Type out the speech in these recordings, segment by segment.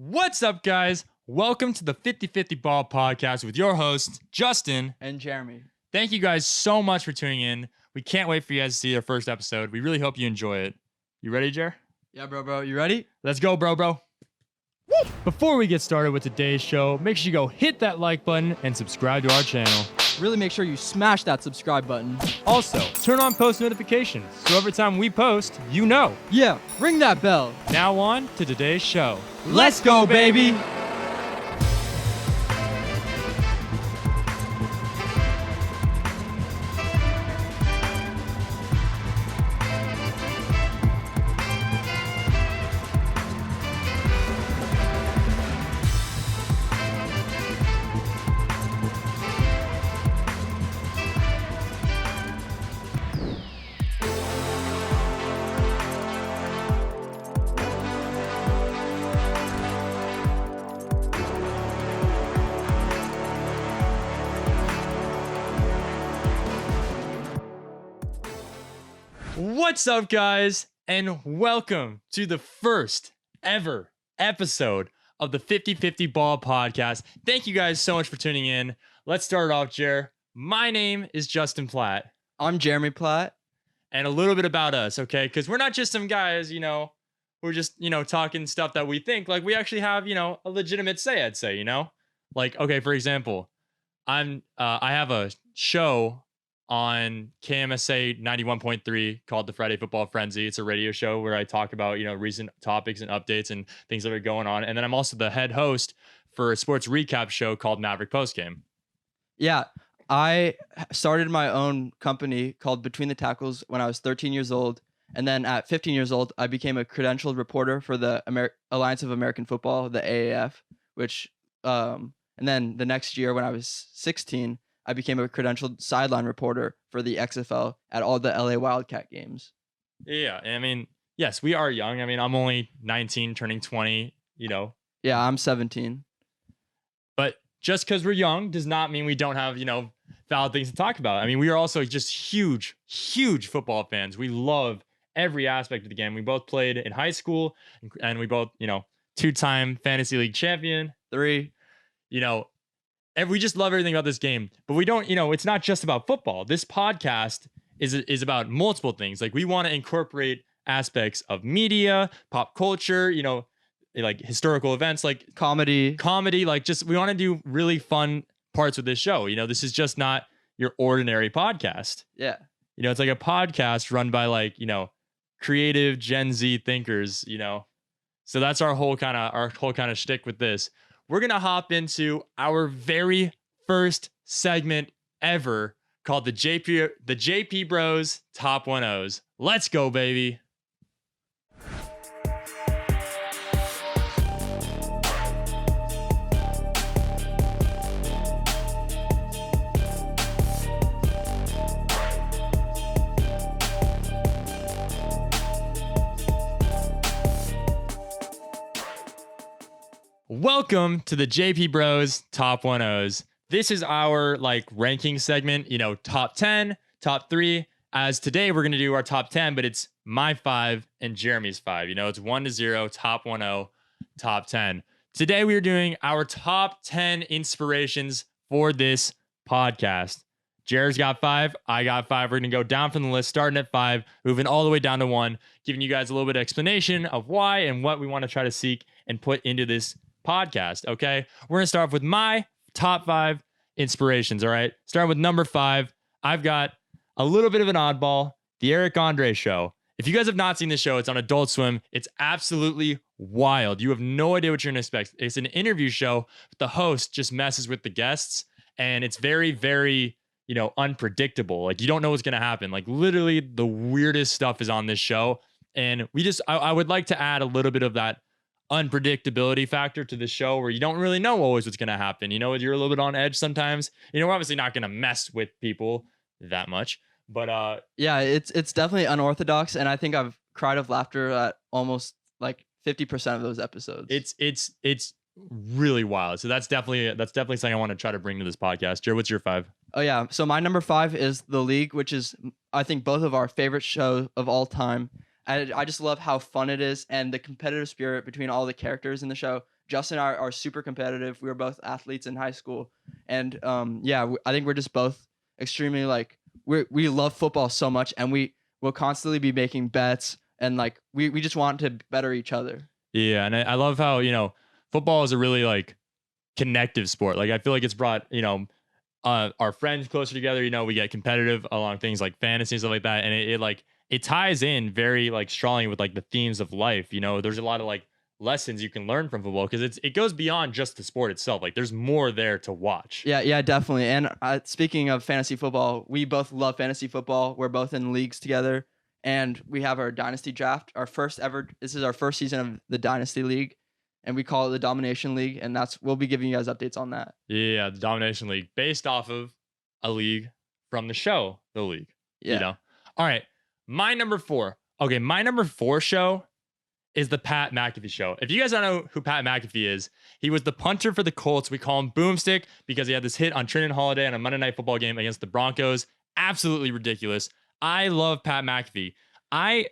What's up, guys? Welcome to the 50-50 Ball podcast with your hosts, Justin and Jeremy. Thank you guys so much for tuning in. We can't wait for you guys to see our first episode. We really hope you enjoy it. You ready, Jer? Yeah, bro. You ready? Let's go, bro. Woo! Before we get started with today's show, make sure you go hit that like button and subscribe to our channel. Really make sure you smash that subscribe button. Also, turn on post notifications so every time we post, you know. Yeah, ring that bell. Now on to today's show. Let's go, baby. What's up, guys, and welcome to the first ever episode of the 50-50 Ball podcast. Thank you guys so much for tuning in. Let's start off, Jer. My name is Justin Platt. I'm Jeremy Platt. And a little bit about us, okay? Because we're not just some guys, we're just, talking stuff that we think. Like, we actually have, a legitimate say, I'd say, Like, okay, for example, I have a show on KMSA 91.3 called the Friday Football Frenzy. It's a radio show where I talk about, recent topics and updates and things that are going on. And then I'm also the head host for a sports recap show called Maverick Postgame. Yeah, I started my own company called Between the Tackles when I was 13 years old. And then at 15 years old, I became a credentialed reporter for the Alliance of American Football, the AAF, and then the next year when I was 16, I became a credentialed sideline reporter for the XFL at all the LA Wildcat games. Yeah, I mean, yes, we are young. I mean, I'm only 19, turning 20, Yeah, I'm 17. But just because we're young does not mean we don't have, valid things to talk about. I mean, we are also just huge football fans. We love every aspect of the game. We both played in high school, and we both, two-time fantasy league champion. 3. And we just love everything about this game. But we don't, it's not just about football. This podcast is about multiple things. Like, we want to incorporate aspects of media, pop culture, like historical events, like comedy, like just we want to do really fun parts with this show. This is just not your ordinary podcast. Yeah. It's like a podcast run by like, creative Gen Z thinkers, So that's our whole kind of shtick with this. We're going to hop into our very first segment ever called the JP Bros Top 1-0s. Let's go, baby. Welcome to the JP Bros Top 1-0s. This is our ranking segment, top 10, top 3. As today we're going to do our top 10, but it's my 5 and Jeremy's 5. It's 1-0, top 1-0, top 10. Today we are doing our top 10 inspirations for this podcast. Jared's got 5, I got 5. We're going to go down from the list, starting at 5, moving all the way down to 1, giving you guys a little bit of explanation of why and what we want to try to seek and put into this podcast. Okay, we're gonna start off with my top 5 inspirations. All right, starting with number 5, I've got a little bit of an oddball, the Eric Andre show. If you guys have not seen this show, it's on Adult Swim. It's absolutely wild. You have no idea what you're gonna expect. It's an interview show. The host just messes with the guests, and it's very, very, unpredictable. Like, you don't know what's gonna happen. Like, literally the weirdest stuff is on this show, and I would like to add a little bit of that unpredictability factor to the show where you don't really know always what's going to happen. You're a little bit on edge sometimes. We're obviously not going to mess with people that much, but yeah, it's definitely unorthodox, and I think I've cried of laughter at almost like 50% of those episodes. It's really wild. So that's definitely something I want to try to bring to this podcast. Jared, what's your 5? Oh yeah, so my number 5 is The League, which is I think both of our favorite shows of all time. I just love how fun it is and the competitive spirit between all the characters in the show Justin and I are super competitive. We were both athletes in high school, and I think we're just both extremely like we love football so much, and we will constantly be making bets, and like we just want to better each other. Yeah, and I love how football is a really like connective sport. Like I feel like it's brought our friends closer together. We get competitive along things like fantasy and stuff like that, and it ties in very like strongly with like the themes of life. There's a lot of like lessons you can learn from football because it goes beyond just the sport itself. Like there's more there to watch. Yeah, definitely. And speaking of fantasy football, we both love fantasy football. We're both in leagues together, and we have our dynasty draft. This is our first season of the dynasty league, and we call it the Domination League. And we'll be giving you guys updates on that. Yeah, the Domination League, based off of a league from the show, The League. Yeah. All right, my number 4. Okay, my number 4 show is the Pat McAfee show. If you guys don't know who Pat McAfee is, he was the punter for the Colts. We call him Boomstick because he had this hit on Trinity Holiday on a Monday Night Football game against the Broncos. Absolutely ridiculous. I love Pat McAfee. I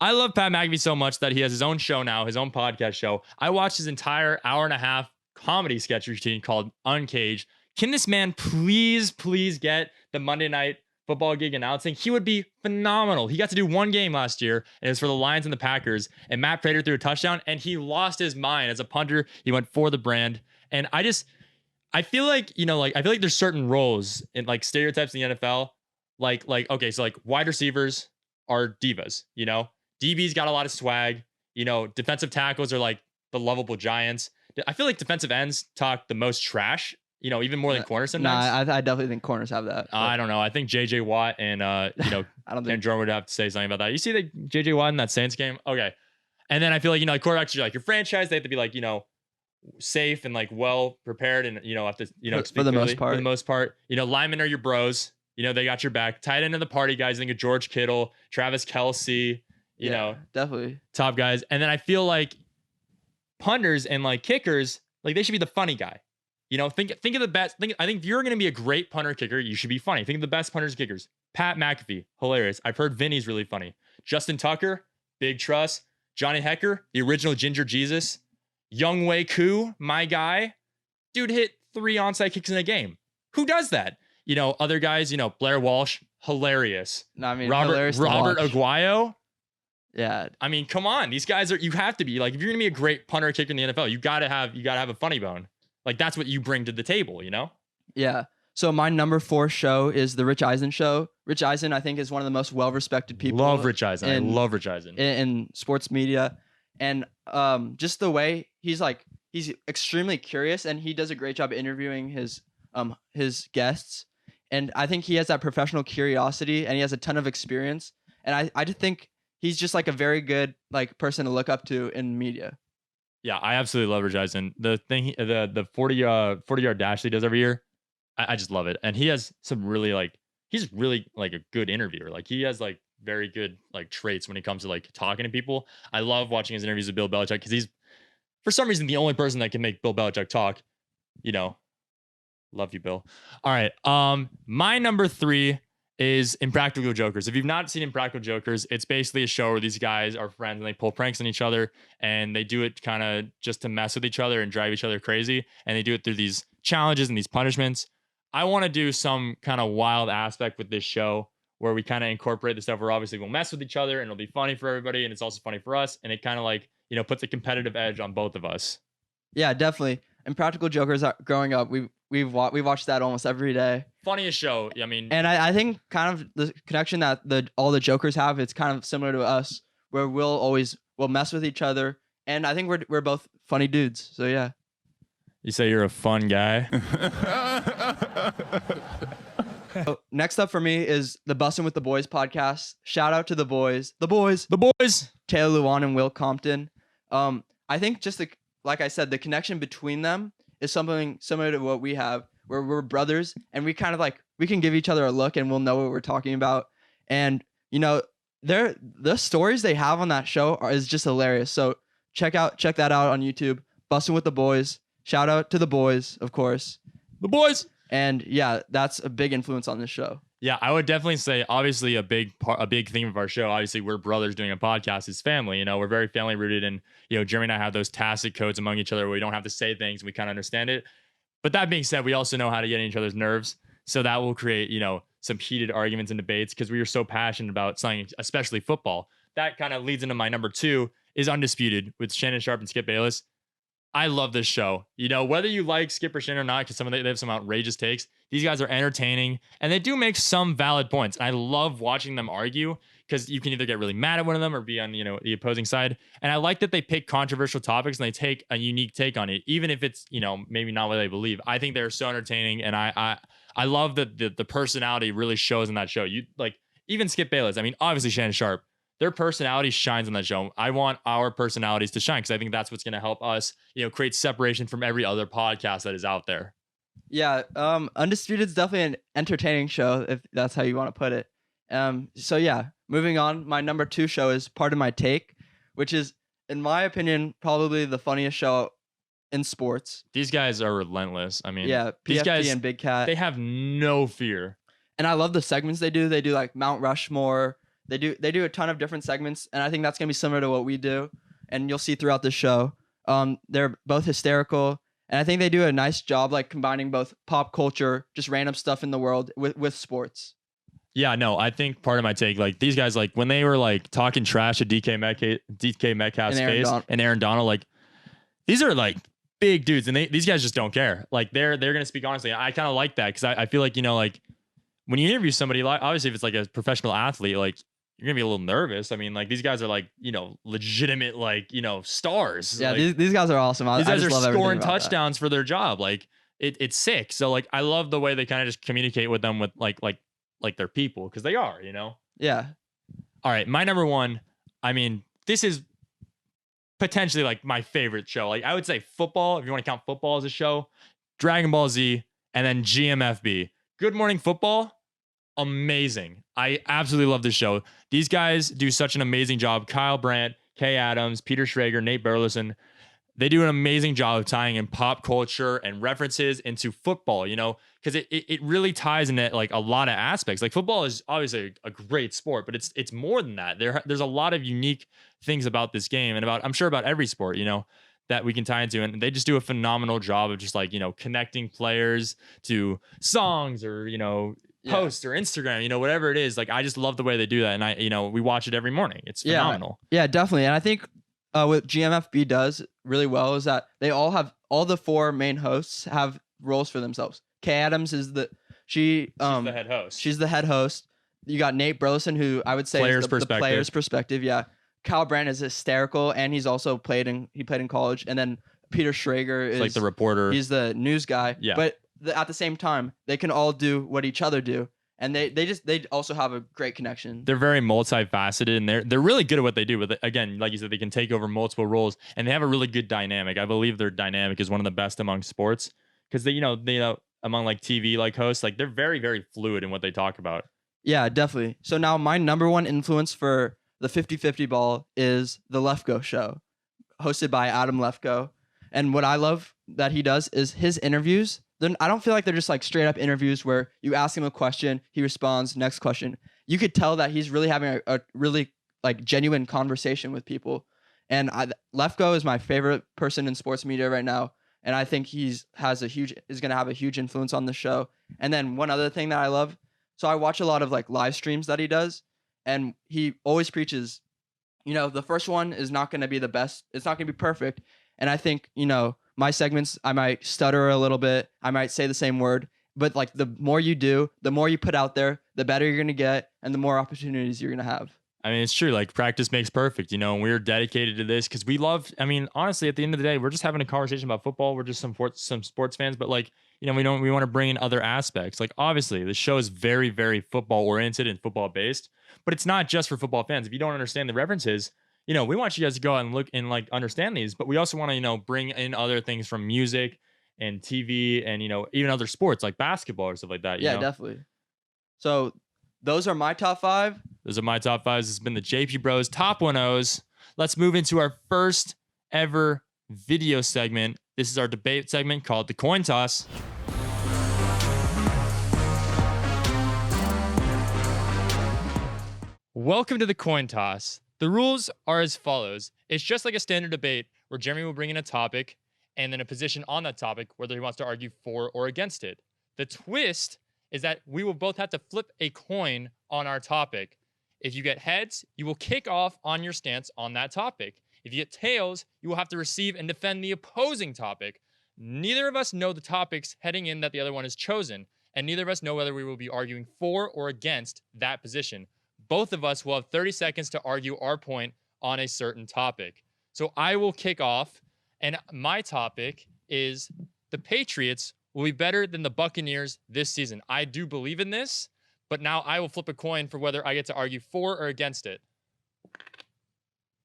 love Pat McAfee so much that he has his own show now, his own podcast show. I watched his entire hour-and-a-half comedy sketch routine called Uncaged. Can this man please get the Monday Night Football gig announcing? He would be phenomenal. He got to do one game last year, and it was for the Lions and the Packers, and Matt Prater threw a touchdown, and he lost his mind as a punter. He went for the brand, and I feel like, I feel like there's certain roles in like stereotypes in the NFL, like okay, so like wide receivers are divas, DB's got a lot of swag, defensive tackles are like the lovable giants. I feel like defensive ends talk the most trash, even more than corners sometimes. Nah, I definitely think corners have that. I don't know. I think JJ Watt and I don't think Jordan would have to say something about that. You see the JJ Watt in that Saints game? Okay. And then I feel like, like quarterbacks are like your franchise. They have to be like, safe and like well prepared and, have to, for the most part. For the most part. Linemen are your bros. They got your back. Tight end of the party guys. I think of George Kittle, Travis Kelce, definitely top guys. And then I feel like punters and like kickers, like they should be the funny guy. Think of the best. I think if you're going to be a great punter kicker, you should be funny. Think of the best punters and kickers. Pat McAfee, hilarious. I've heard Vinny's really funny. Justin Tucker, big trust. Johnny Hecker, the original Ginger Jesus. Young Wei Koo, my guy. Dude hit 3 onside kicks in a game. Who does that? Other guys, Blair Walsh, hilarious. No, I mean, Robert Aguayo. Yeah. I mean, come on. These guys you have to be like, if you're going to be a great punter or kicker in the NFL, you got to have a funny bone. Like that's what you bring to the table, Yeah. So my number 4 show is the Rich Eisen show. Rich Eisen, I think, is one of the most well-respected people. Love Rich Eisen. I love Rich Eisen in sports media, and just the way he's extremely curious, and he does a great job interviewing his guests. And I think he has that professional curiosity, and he has a ton of experience. And I just think he's just like a very good like person to look up to in media. Yeah, I absolutely love Rich Eisen. The thing, the 40-yard dash that he does every year, I just love it. And he has some really he's really like a good interviewer. Like he has like very good like traits when it comes to like talking to people. I love watching his interviews with Bill Belichick because he's for some reason the only person that can make Bill Belichick talk. Love you, Bill. All right. My number 3 is Impractical Jokers. If you've not seen Impractical Jokers, it's basically a show where these guys are friends and they pull pranks on each other, and they do it kind of just to mess with each other and drive each other crazy. And they do it through these challenges and these punishments. I want to do some kind of wild aspect with this show where we kind of incorporate the stuff where obviously we'll mess with each other and it'll be funny for everybody. And it's also funny for us. And it kind of like, puts a competitive edge on both of us. Yeah, definitely. Impractical Jokers, growing up, we watched that almost every day. Funniest show. I mean, and I think kind of the connection that all the Jokers have, it's kind of similar to us, where we'll mess with each other, and I think we're both funny dudes. So yeah. You say you're a fun guy. So, next up for me is the Bussin' with the Boys podcast. Shout out to the boys, Taylor Lewan and Will Compton. I think just like I said, the connection between them is something similar to what we have, where we're brothers and we kind of we can give each other a look and we'll know what we're talking about. And the stories they have on that show is just hilarious. So check that out on YouTube. Bussin' with the Boys. Shout out to the boys, of course. The boys. And yeah, that's a big influence on this show. Yeah, I would definitely say obviously a big theme of our show. Obviously, we're brothers doing a podcast is family. We're very family rooted, and Jeremy and I have those tacit codes among each other where we don't have to say things and we kind of understand it. But that being said, we also know how to get in each other's nerves. So that will create, some heated arguments and debates because we are so passionate about something, especially football. That kind of leads into my number two is Undisputed with Shannon Sharp and Skip Bayless. I love this show. Whether you like Skip or Shannon or not, because they have some outrageous takes. These guys are entertaining and they do make some valid points. And I love watching them argue because you can either get really mad at one of them or be on, the opposing side. And I like that they pick controversial topics and they take a unique take on it, even if it's, maybe not what they believe. I think they're so entertaining. And I love that the personality really shows in that show. You like even Skip Bayless. I mean, obviously Shannon Sharp. Their personality shines on that show. I want our personalities to shine because I think that's what's going to help us, create separation from every other podcast that is out there. Yeah, Undisputed is definitely an entertaining show, if that's how you want to put it. So yeah, moving on. My number two show is Part of My Take, which is, in my opinion, probably the funniest show in sports. These guys are relentless. I mean, yeah, these PFT guys and Big Cat. They have no fear. And I love the segments they do. They do like Mount Rushmore. They do a ton of different segments, and I think that's gonna be similar to what we do, and you'll see throughout the show. They're both hysterical, and I think they do a nice job like combining both pop culture, just random stuff in the world with sports. Yeah, no, I think Part of My Take, like these guys, like when they were like talking trash at DK Metcalf's face and Aaron Donald, like these are like big dudes, and these guys just don't care. Like they're gonna speak honestly. I kind of like that because I feel like like when you interview somebody, like obviously if it's like a professional athlete, like you're gonna be a little nervous. I mean, like these guys are like, legitimate, like, stars. Yeah, like, these guys are awesome. These guys are scoring touchdowns for their job. Like it's sick. So like I love the way they kind of just communicate with them with like their people because they are, Yeah. All right, my number one. I mean, this is potentially like my favorite show. Like I would say football, if you want to count football as a show, Dragon Ball Z, and then GMFB. Good Morning Football. Amazing. I absolutely love this show. These guys do such an amazing job. Kyle Brandt, Kay Adams, Peter Schrager, Nate Burleson. They do an amazing job of tying in pop culture and references into football, because it really ties in it like a lot of aspects. Like football is obviously a great sport, but it's more than that. There's a lot of unique things about this game and I'm sure about every sport, that we can tie into. And they just do a phenomenal job of just like, connecting players to songs or, posts or Instagram, whatever it is. Like, I just love the way they do that. And we watch it every morning. It's phenomenal. Yeah, definitely. And I think what GMFB does really well is that they all the four main hosts have roles for themselves. Kay Adams is she's the head host. She's the head host. You got Nate Burleson, who I would say is the player's perspective. Yeah. Kyle Brandt is hysterical, and he's also played in college. And then Peter Schrager is like the reporter. He's the news guy. Yeah. But at the same time, they can all do what each other do, and they also have a great connection. They're very multifaceted, and they're really good at what they do. But again, like you said, they can take over multiple roles, and they have a really good dynamic. I believe their dynamic is one of the best among sports because they among like TV like hosts, like they're very very fluid in what they talk about. Yeah, definitely. So now my number one influence for the 50-50 ball is the Lefko Show, hosted by Adam Lefko. And what I love that he does is his interviews. I don't feel like they're just like straight up interviews where you ask him a question, he responds, next question. You could tell that he's really having a really like genuine conversation with people. And Lefko is my favorite person in sports media right now. And I think is going to have a huge influence on the show. And then one other thing that I love. So I watch a lot of like live streams that he does. And he always preaches, the first one is not going to be the best. It's not going to be perfect. And I think, my segments, I might stutter a little bit. I might say the same word. But like the more you do, the more you put out there, the better you're going to get and the more opportunities you're going to have. I mean, it's trry. Like practice makes perfect, and we're dedicated to this because we love, honestly, at the end of the day, we're just having a conversation about football. We're just some sports fans, but like, we want to bring in other aspects. Like obviously the show is very, very football oriented and football based, but it's not just for football fans. If you don't understand the references, we want you guys to go out and look and like understand these, but we also want to, bring in other things from music and TV and, even other sports like basketball or stuff like that. Yeah, definitely. So those are my top five. Those are my top fives. This has been the JP Bros Top 1-0s. Let's move into our first ever video segment. This is our debate segment called The Coin Toss. Welcome to the coin toss. The rules are as follows. It's just like a standard debate where Jeremy will bring in a topic and then a position on that topic, whether he wants to argue for or against it. The twist is that we will both have to flip a coin on our topic. If you get heads, you will kick off on your stance on that topic. If you get tails, you will have to receive and defend the opposing topic. Neither of us know the topics heading in that the other one has chosen, and neither of us know whether we will be arguing for or against that position. Both of us will have 30 seconds to argue our point on a certain topic. So I will kick off, and my topic is the Patriots will be better than the Buccaneers this season. I do believe in this, but now I will flip a coin for whether I get to argue for or against it.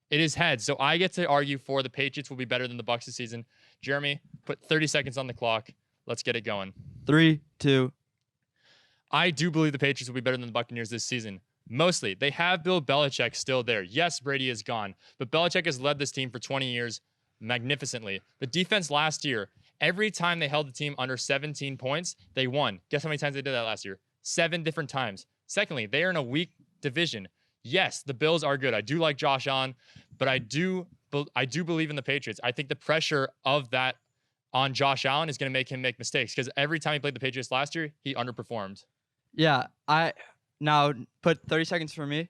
It is heads, so I get to argue for the Patriots will be better than the Bucs this season. Jeremy, put 30 seconds on the clock. Let's get it going. 3, 2. I do believe the Patriots will be better than the Buccaneers this season. Mostly. They have Bill Belichick still there. Yes, Brady is gone, but Belichick has led this team for 20 years magnificently. The defense last year, every time they held the team under 17 points, they won. Guess how many times they did that last year? 7 different times. Secondly, they are in a weak division. Yes, the Bills are good. I do like Josh Allen, but I do believe in the Patriots. I think the pressure of that on Josh Allen is going to make him make mistakes because every time he played the Patriots last year, he underperformed. Yeah, now put 30 seconds for me.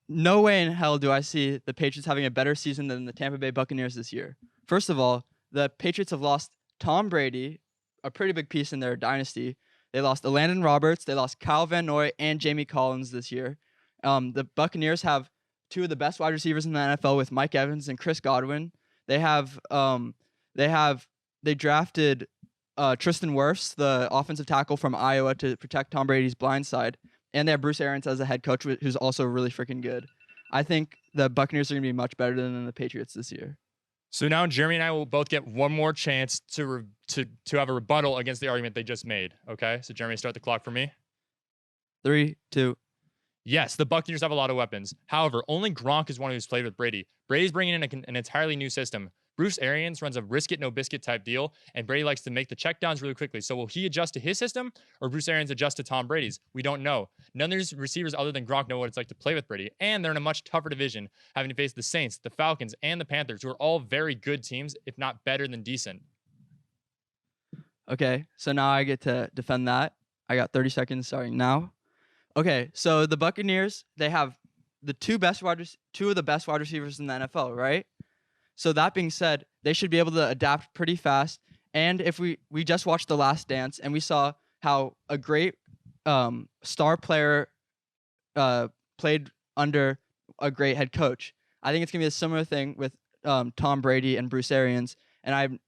No way in hell do I see the Patriots having a better season than the Tampa Bay Buccaneers this year. First of all, the Patriots have lost Tom Brady, a pretty big piece in their dynasty. They lost Landon Roberts. They lost Kyle Van Noy and Jamie Collins this year. The Buccaneers have 2 of the best wide receivers in the NFL with Mike Evans and Chris Godwin. They drafted Tristan Wirfs, the offensive tackle from Iowa, to protect Tom Brady's blind side. And they have Bruce Arians as a head coach, who's also really freaking good. I think the Buccaneers are going to be much better than the Patriots this year. So now Jeremy and I will both get one more chance to have a rebuttal against the argument they just made. Okay? So Jeremy, start the clock for me. 3, 2. Yes, the Buccaneers have a lot of weapons. However, only Gronk is one who's played with Brady. Brady's bringing in an entirely new system. Bruce Arians runs a risk it, no biscuit type deal, and Brady likes to make the checkdowns really quickly. So will he adjust to his system, or Bruce Arians adjust to Tom Brady's? We don't know. None of these receivers other than Gronk know what it's like to play with Brady, and they're in a much tougher division, having to face the Saints, the Falcons, and the Panthers, who are all very good teams, if not better than decent. Okay, so now I get to defend that. I got 30 seconds starting now. Okay, so the Buccaneers, they have the 2 of the best wide receivers in the NFL, right? So that being said, they should be able to adapt pretty fast. And if we just watched The Last Dance and we saw how a great star player played under a great head coach. I think it's gonna be a similar thing with Tom Brady and Bruce Arians. And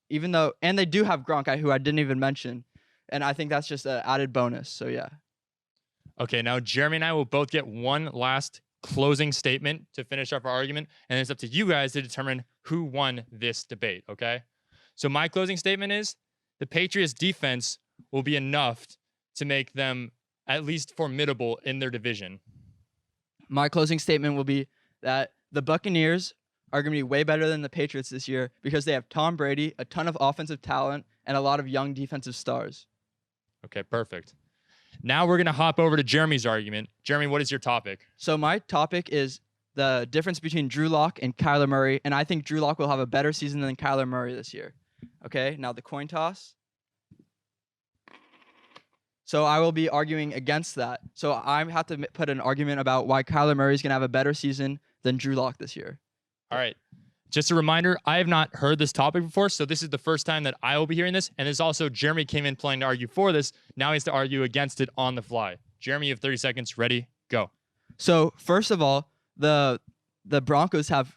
they do have Gronk, who I didn't even mention, and I think that's just an added bonus. So yeah. Okay, now Jeremy and I will both get one last closing statement to finish up our argument, and it's up to you guys to determine who won this debate, okay? So my closing statement is the Patriots defense will be enough to make them at least formidable in their division. My closing statement will be that the Buccaneers are going to be way better than the Patriots this year because they have Tom Brady, a ton of offensive talent, and a lot of young defensive stars. Okay, perfect. Now we're going to hop over to Jeremy's argument. Jeremy, what is your topic? So my topic is the difference between Drew Lock and Kyler Murray, and I think Drew Lock will have a better season than Kyler Murray this year. Okay, now the coin toss. So I will be arguing against that. So I have to put an argument about why Kyler Murray is going to have a better season than Drew Lock this year. All right. Just a reminder, I have not heard this topic before, so this is the first time that I will be hearing this. And it's also Jeremy came in planning to argue for this. Now he has to argue against it on the fly. Jeremy, you have 30 seconds. Ready? Go. So first of all, the Broncos have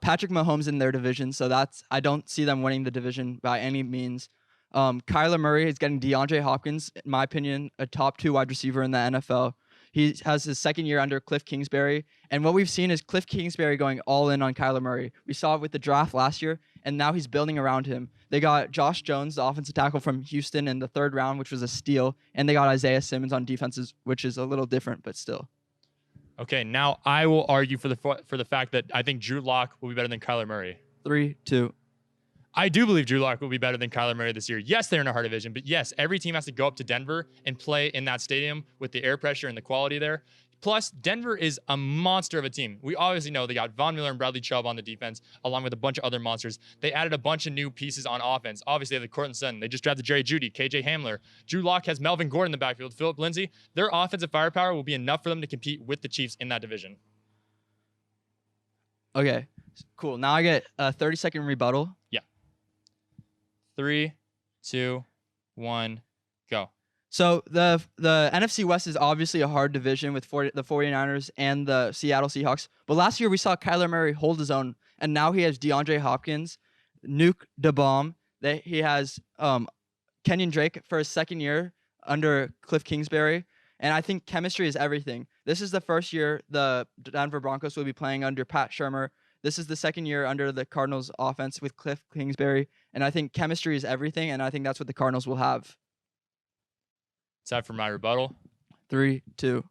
Patrick Mahomes in their division, so I don't see them winning the division by any means. Kyler Murray is getting DeAndre Hopkins, in my opinion, a top 2 wide receiver in the NFL. He has his second year under Cliff Kingsbury. And what we've seen is Cliff Kingsbury going all in on Kyler Murray. We saw it with the draft last year, and now he's building around him. They got Josh Jones, the offensive tackle from Houston, in the 3rd round, which was a steal. And they got Isaiah Simmons on defenses, which is a little different, but still. Okay, now I will argue for the fact that I think Drew Lock will be better than Kyler Murray. 3, 2. I do believe Drew Lock will be better than Kyler Murray this year. Yes, they're in a hard division, but yes, every team has to go up to Denver and play in that stadium with the air pressure and the quality there. Plus, Denver is a monster of a team. We obviously know they got Von Miller and Bradley Chubb on the defense, along with a bunch of other monsters. They added a bunch of new pieces on offense. Obviously, they have the Courtland Sutton. They just drafted Jerry Jeudy, KJ Hamler. Drew Lock has Melvin Gordon in the backfield, Philip Lindsay. Their offensive firepower will be enough for them to compete with the Chiefs in that division. Okay, cool. Now I get a 30-second rebuttal. Yeah. 3, 2, 1, go. So the NFC West is obviously a hard division with the 49ers and the Seattle Seahawks. But last year we saw Kyler Murray hold his own, and now he has DeAndre Hopkins, Nuke DeBomb. He has Kenyon Drake for his second year under Cliff Kingsbury. And I think chemistry is everything. This is the first year the Denver Broncos will be playing under Pat Shurmur. This is the second year under the Cardinals offense with Cliff Kingsbury. And I think chemistry is everything, and I think that's what the Cardinals will have. Is that for my rebuttal? 3, 2.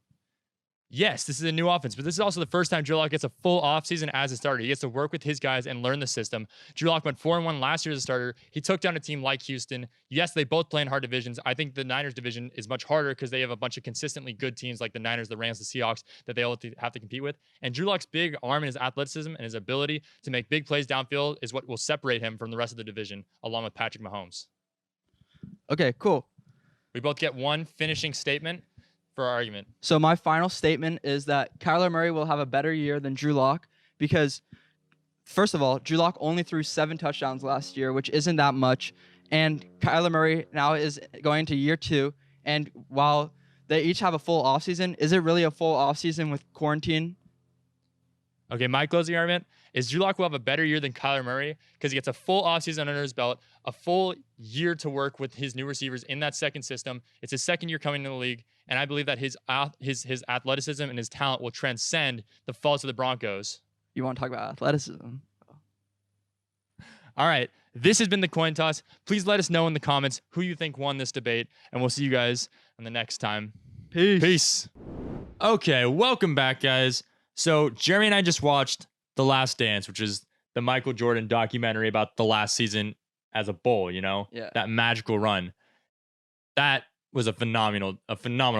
Yes, this is a new offense, but this is also the first time Drew Lock gets a full offseason as a starter. He gets to work with his guys and learn the system. Drew Lock went 4-1 last year as a starter. He took down a team like Houston. Yes, they both play in hard divisions. I think the Niners division is much harder because they have a bunch of consistently good teams like the Niners, the Rams, the Seahawks that they all have to compete with. And Drew Lock's big arm and his athleticism and his ability to make big plays downfield is what will separate him from the rest of the division, along with Patrick Mahomes. Okay, cool. We both get one finishing statement for our argument. So my final statement is that Kyler Murray will have a better year than Drew Lock because, first of all, Drew Lock only threw 7 touchdowns last year, which isn't that much. And Kyler Murray now is going to year 2. And while they each have a full offseason, is it really a full offseason with quarantine? Okay, my closing argument is Drew Lock will have a better year than Kyler Murray because he gets a full offseason under his belt, a full year to work with his new receivers in that second system. It's his second year coming into the league, and I believe that his athleticism and his talent will transcend the faults of the Broncos. You want to talk about athleticism? All right, this has been the Coin Toss. Please let us know in the comments who you think won this debate, and we'll see you guys on the next time. Peace. Okay, welcome back, guys. So Jeremy and I just watched The Last Dance, which is the Michael Jordan documentary about the last season as a Bull, you know? Yeah. That magical run. That was a phenomenal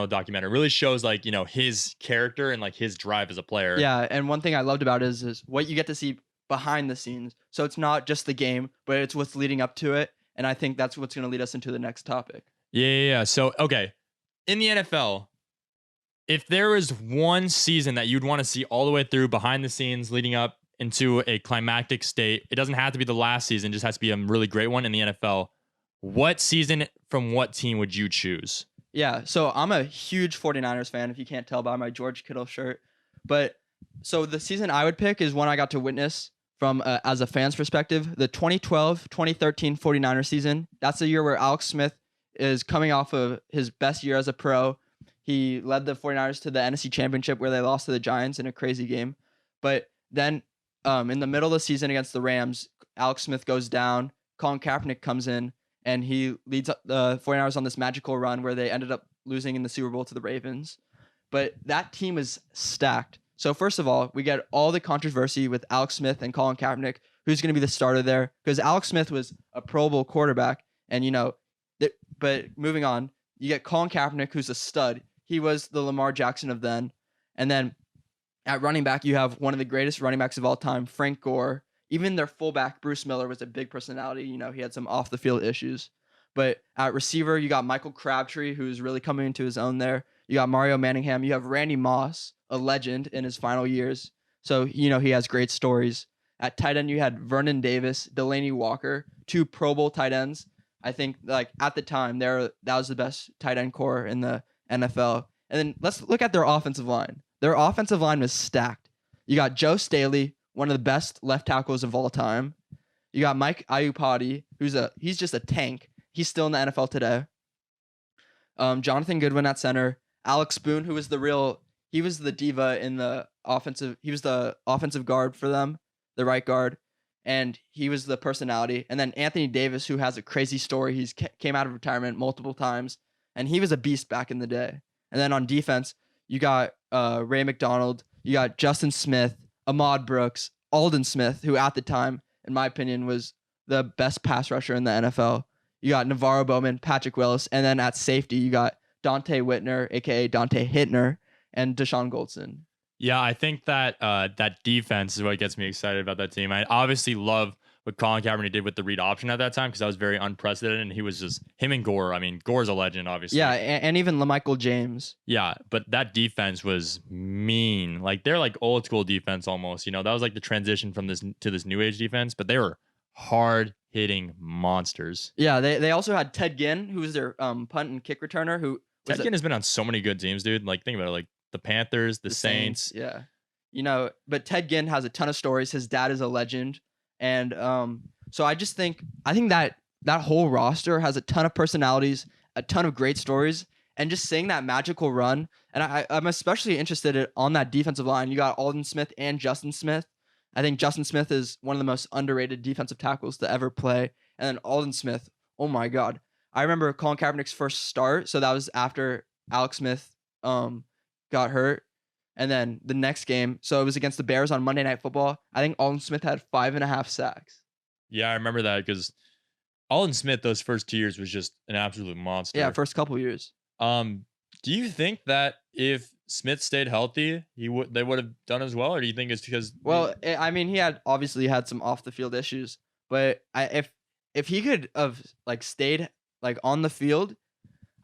documentary. It really shows like, you know, his character and like his drive as a player. Yeah, and one thing I loved about it is what you get to see behind the scenes. So it's not just the game, but it's what's leading up to it. And I think that's what's going to lead us into the next topic. Yeah. So, okay. In the NFL, if there is one season that you'd want to see all the way through behind the scenes leading up into a climactic state, it doesn't have to be the last season, it just has to be a really great one in the NFL. What season from what team would you choose? Yeah, so I'm a huge 49ers fan, if you can't tell by my George Kittle shirt. But so the season I would pick is one I got to witness from as a fan's perspective, the 2012-2013 49ers season. That's the year where Alex Smith is coming off of his best year as a pro. He led the 49ers to the NFC Championship where they lost to the Giants in a crazy game. But then in the middle of the season against the Rams, Alex Smith goes down. Colin Kaepernick comes in, and he leads the 49ers on this magical run where they ended up losing in the Super Bowl to the Ravens. But that team is stacked. So first of all, we get all the controversy with Alex Smith and Colin Kaepernick, who's going to be the starter there, because Alex Smith was a Pro Bowl quarterback. And, you know, but moving on, you get Colin Kaepernick, who's a stud. He was the Lamar Jackson of then. And then at running back, you have one of the greatest running backs of all time, Frank Gore. Even their fullback, Bruce Miller, was a big personality. You know, he had some off-the-field issues. But at receiver, you got Michael Crabtree, who's really coming into his own there. You got Mario Manningham. You have Randy Moss, a legend in his final years. So, you know, he has great stories. At tight end, you had Vernon Davis, Delaney Walker, 2 Pro Bowl tight ends. I think, like, at the time, that was the best tight end core in the NFL. And then let's look at their offensive line. Their offensive line was stacked. You got Joe Staley, one of the best left tackles of all time. You got Mike Iupati, he's just a tank. He's still in the NFL today. Jonathan Goodwin at center. Alex Boone, he was the diva in the offensive. He was the offensive guard for them, the right guard, and he was the personality. And then Anthony Davis, who has a crazy story. He's came out of retirement multiple times, and he was a beast back in the day. And then on defense, you got Ray McDonald. You got Justin Smith, Ahmad Brooks, Alden Smith, who at the time, in my opinion, was the best pass rusher in the NFL. You got Navarro Bowman, Patrick Willis, and then at safety, you got Dante Whitner, a.k.a. Dante Hittner, and Deshaun Goldson. Yeah, I think that that defense is what gets me excited about that team. I obviously love what Colin Kaepernick did with the read option at that time because that was very unprecedented, and he was just him and Gore. I mean, Gore's a legend, obviously. Yeah, and even LaMichael James. Yeah, but that defense was mean. Like they're like old school defense almost. You know, that was like the transition from this to this new age defense, but they were hard hitting monsters. Yeah, they also had Ted Ginn, who was their punt and kick returner, who was Ted Ginn has been on so many good teams, dude. Like think about it, like the Panthers, the Saints. Yeah. You know, but Ted Ginn has a ton of stories. His dad is a legend. And so I think that whole roster has a ton of personalities, a ton of great stories, and just seeing that magical run. And I'm especially interested on that defensive line. You got Alden Smith and Justin Smith. I think Justin Smith is one of the most underrated defensive tackles to ever play. And then Alden Smith, oh my God. I remember Colin Kaepernick's first start. So that was after Alex Smith got hurt. And then the next game, so it was against the Bears on Monday Night Football. I think Alden Smith had 5.5 sacks. Yeah, I remember that because Alden Smith those first 2 years was just an absolute monster. Yeah, first couple years. Do you think that if Smith stayed healthy, they would have done as well, or do you think it's because? Well, I mean, he had obviously had some off the field issues, but if he could have like stayed like on the field,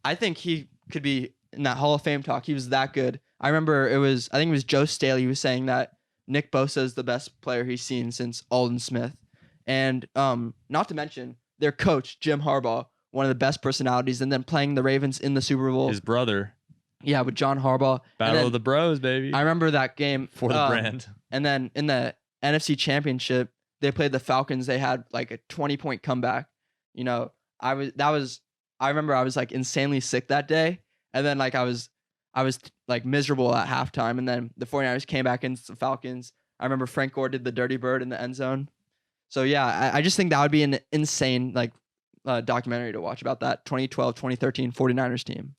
I think he could be in that Hall of Fame talk. He was that good. I remember I think it was Joe Staley who was saying that Nick Bosa is the best player he's seen since Alden Smith, and not to mention their coach Jim Harbaugh, one of the best personalities, and then playing the Ravens in the Super Bowl. His brother. Yeah, with John Harbaugh. Battle of the Bros, baby. I remember that game for the brand. And then in the NFC Championship, they played the Falcons. They had like a 20-point comeback. You know, I remember I was like insanely sick that day, and then like I was like miserable at halftime, and then the 49ers came back against the Falcons. I remember Frank Gore did the dirty bird in the end zone. So yeah, I just think that would be an insane like documentary to watch about that 2012, 2013 49ers team.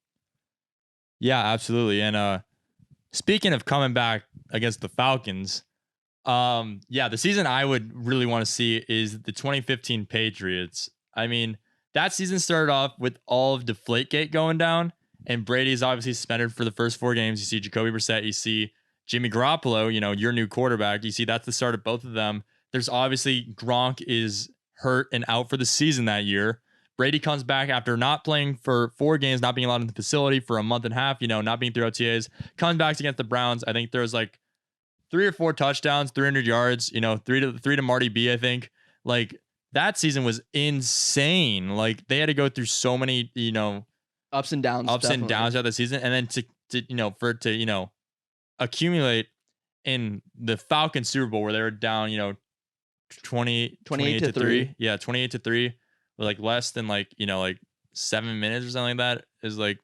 Yeah, absolutely. And speaking of coming back against the Falcons, yeah, the season I would really want to see is the 2015 Patriots. I mean, that season started off with all of Deflategate going down, and Brady's obviously suspended for the first 4 games. You see Jacoby Brissett, you see Jimmy Garoppolo, you know, your new quarterback. You see that's the start of both of them. There's obviously Gronk is hurt and out for the season that year. Brady comes back after not playing for 4 games, not being allowed in the facility for a month and a half, you know, not being through OTAs. Comes back against the Browns. I think there was like 3 or 4 touchdowns, 300 yards, you know, three to Marty B, I think. Like that season was insane. Like they had to go through so many, you know, ups and downs throughout the season. And then to you know, for it to, you know, accumulate in the Falcons Super Bowl where they were down, you know, 28 to 3. Yeah, 28-3 with like less than like, you know, like 7 minutes or something like that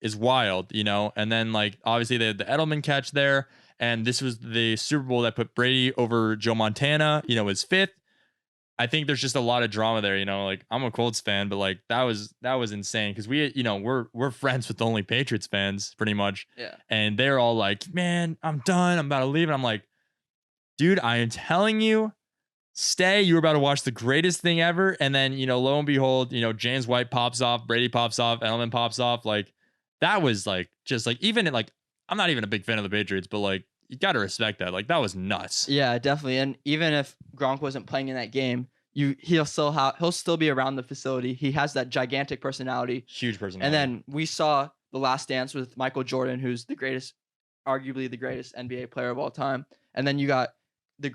is wild, you know. And then like obviously they had the Edelman catch there, and this was the Super Bowl that put Brady over Joe Montana, you know, his 5th. I think there's just a lot of drama there, you know. Like I'm a Colts fan, but like that was insane because we, you know, we're friends with only Patriots fans pretty much. Yeah. And they're all like, "Man, I'm done. I'm about to leave." And I'm like, "Dude, I am telling you, stay. You're about to watch the greatest thing ever." And then, you know, lo and behold, you know, James White pops off, Brady pops off, Edelman pops off. Like that was like just like even like I'm not even a big fan of the Patriots, but like you got to respect that. Like that was nuts. Yeah, definitely. And even if Gronk wasn't playing in that game, he'll still be around the facility. He has that gigantic personality. Huge personality. And then we saw The Last Dance with Michael Jordan, who's arguably the greatest NBA player of all time. And then you got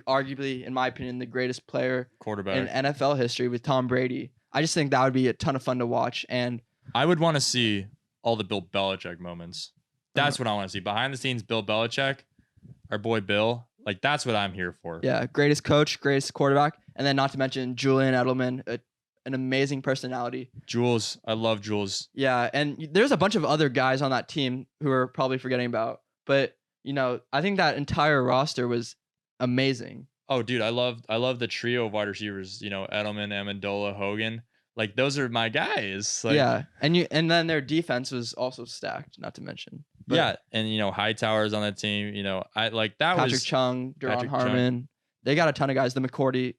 arguably, in my opinion, the greatest player quarterback in NFL history with Tom Brady. I just think that would be a ton of fun to watch. And I would want to see all the Bill Belichick moments. That's what I want to see. Behind the scenes, Bill Belichick, our boy Bill. Like, that's what I'm here for. Yeah, greatest coach, greatest quarterback. And then not to mention Julian Edelman, an amazing personality. Jules, I love Jules. Yeah, and there's a bunch of other guys on that team who are probably forgetting about. But, you know, I think that entire roster was amazing. Oh, dude, I love the trio of wide receivers, you know, Edelman, Amendola, Hogan. Like those are my guys. Like, yeah, and then their defense was also stacked, not to mention. But, yeah, and you know, Hightower's on that team. You know, I like that Patrick was Chung, Duron Harmon. They got a ton of guys. The McCourty,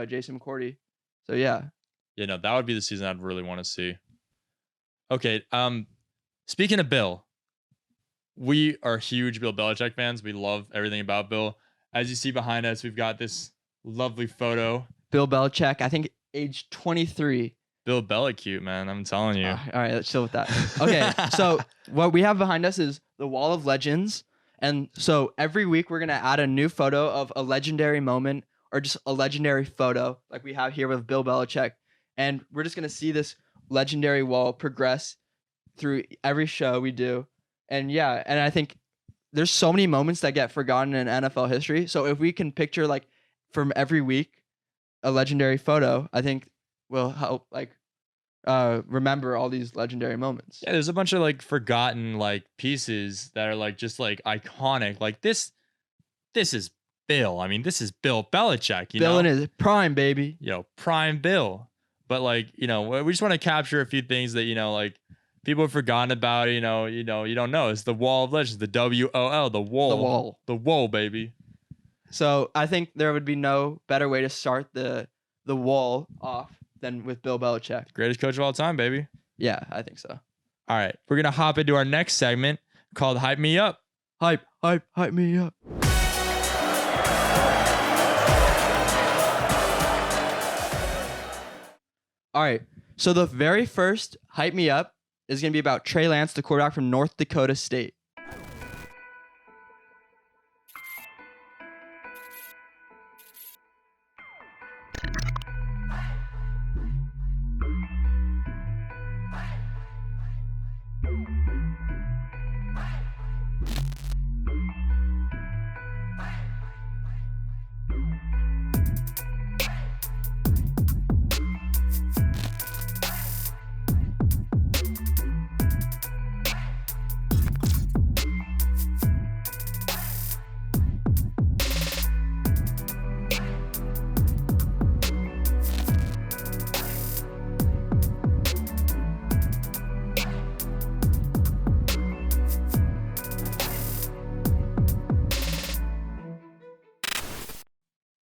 Jason McCourty. So yeah. You know, that would be the season I'd really want to see. Okay, speaking of Bill, we are huge Bill Belichick fans. We love everything about Bill. As you see behind us, we've got this lovely photo. Bill Belichick, I think age 23. Bill Belichick, man. I'm telling you. All right, let's chill with that. Okay, so what we have behind us is the Wall of Legends. And so every week we're going to add a new photo of a legendary moment or just a legendary photo like we have here with Bill Belichick. And we're just going to see this legendary wall progress through every show we do. And yeah, and I think there's so many moments that get forgotten in NFL history. So if we can picture like from every week a legendary photo, I think will help like remember all these legendary moments. Yeah, there's a bunch of like forgotten like pieces that are like just like iconic. Like this is Bill. I mean, this is Bill Belichick. Bill in his prime, baby. Prime Bill. But like, we just want to capture a few things that, like people have forgotten about, you don't know. It's the Wall of Legends, the W.O.L, the wall. The wall. The wall, baby. So I think there would be no better way to start the wall off than with Bill Belichick. Greatest coach of all time, baby. Yeah, I think so. All right. We're going to hop into our next segment called Hype Me Up. Hype me up. All right. So the very first Hype Me Up is going to be about Trey Lance, the quarterback from North Dakota State.